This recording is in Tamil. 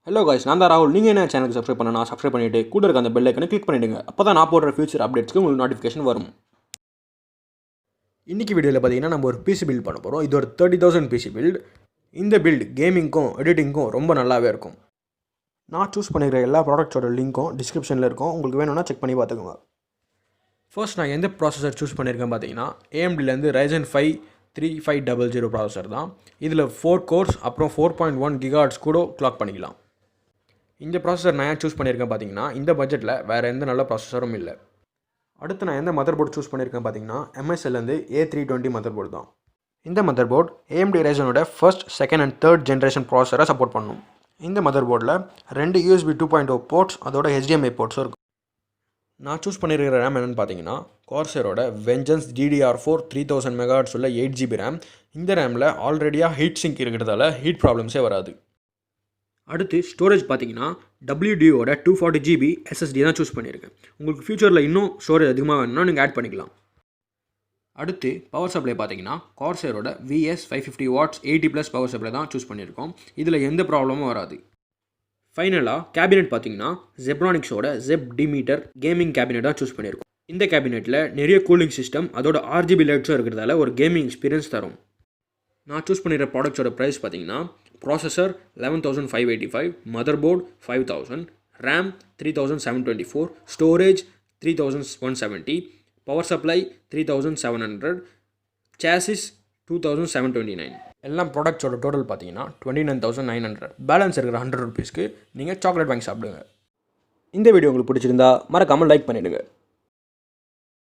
Hello guys, நான் தான் ராகுல். நீங்கள் என்ன சேனலுக்கு சப்ஸ்கிரைப் பண்ணணும் சப்ஸ்கிரைப் பண்ணிவிட்டு கூட இருக்க அந்த பெல் ஐக்கனை கிளிக் பண்ணிவிடுங்க. அப்போ தான் நான் போடுற ஃபியூச்சர் அப்டேட்ஸ்க்கு உங்களுக்கு நோட்டிஃபிகேஷன் வரும். இன்றைக்கி வீடியோவில் பார்த்தீங்கன்னா நம்ம ஒரு பிசி பில்ட் பண்ண போகிறோம். இது ஒரு 30,000 பிசி பில்ட். இந்த பில்ட் கேமிங்க்கும் எடிட்டிங்க்கும் ரொம்ப நல்லாவே இருக்கும். நான் சூஸ் பண்ணிக்கிற எல்லா ப்ராடக்ட்ஸோட லிங்க்கும் டிஸ்கிரிப்ஷனில் இருக்கும். உங்களுக்கு வேணும்னா செக் பண்ணி பார்த்துக்கோங்க. ஃபர்ஸ்ட் நான் எந்த ப்ராசஸர் சூஸ் பண்ணியிருக்கேன் பார்த்தீங்கன்னா AMDலேருந்து ryzen 5 3500 ப்ராசஸர் தான். இதில் 4 கோர்ஸ் அப்புறம் 4.1 GHz கூட கிளாக் பண்ணிக்கலாம். இந்த ப்ராசஸர் நான் சூஸ் பண்ணியிருக்கேன் பார்த்தீங்கன்னா இந்த பட்ஜெட்டில் வேறு எந்த நல்ல ப்ராசஸரும் இல்லை. அடுத்து நான் எந்த மதர் போர்டு சூஸ் பண்ணியிருக்கேன் பார்த்தீங்கன்னா MSLலேருந்து A320 மதர் போர்டு தான். இந்த மதர் போர்டு AMD Ryzenோட first, second and third generation ப்ராசஸரை சப்போர்ட் பண்ணும். இந்த மதர் போர்டில் 2 USB 2.0 போர்ட்ஸ் அதோட HDMI போர்ட்ஸும் இருக்கும். நான் சூஸ் பண்ணியிருக்கிற ரேம் என்னென்னு பார்த்தீங்கன்னா கார்சரோட வெஞ்சன்ஸ் DDR4 3000 MHz உள்ள 8GB ரேம். இந்த ரேமில் ஆல்ரெடியாக ஹீட் சிங்க் இருக்கிறதால ஹீட் ப்ராப்ளம்ஸே வராது. அடுத்து ஸ்டோரேஜ் பார்த்தீங்கன்னா WDOட 240GB SSD தான் சூஸ் பண்ணியிருக்கேன். உங்களுக்கு ஃபியூச்சரில் இன்னும் ஸ்டோரேஜ் அதிகமாக வேணும்னா நீங்கள் ஆட் பண்ணிக்கலாம். அடுத்து பவர் சப்ளை பார்த்தீங்கன்னா கார்சரோட VS550 வாட்ஸ் 80+ பவர் சப்ளை தான் சூஸ் பண்ணியிருக்கோம். இதில் எந்த ப்ராப்ளமும் வராது. ஃபைனலாக கேபினெட் பார்த்தீங்கன்னா ஜெப்ரானிக்ஸோட ஜெப் டிமீட்டர் கேமிங் கேபினெட் தான் சூஸ் பண்ணியிருக்கோம். இந்த கேபினெட்டில் நிறைய கூலிங் சிஸ்டம் அதோட RGB லைட்ஸும் இருக்கிறதால ஒரு கேமிங் எக்ஸ்பீரியன்ஸ் தரும். நான் சூஸ் பண்ணிடுற ப்ராடக்ட்ஸோட ப்ரைஸ் பார்த்தீங்கன்னா processor 11,585, mother board 5,000, RAM 3,724, storage 3,170, power supply 3,700, chassis 2,729. எல்லாம் ப்ராடக்ட்ஸோட டோட்டல் பார்த்தீங்கன்னா 29,900. பேலன்ஸ் இருக்கிற 100 ருபீஸ்க்கு நீங்கள் சாக்லேட் வாங்கி சாப்பிடுங்க. இந்த வீடியோ உங்களுக்கு பிடிச்சிருந்தா மறக்காமல் லைக் பண்ணிவிடுங்க.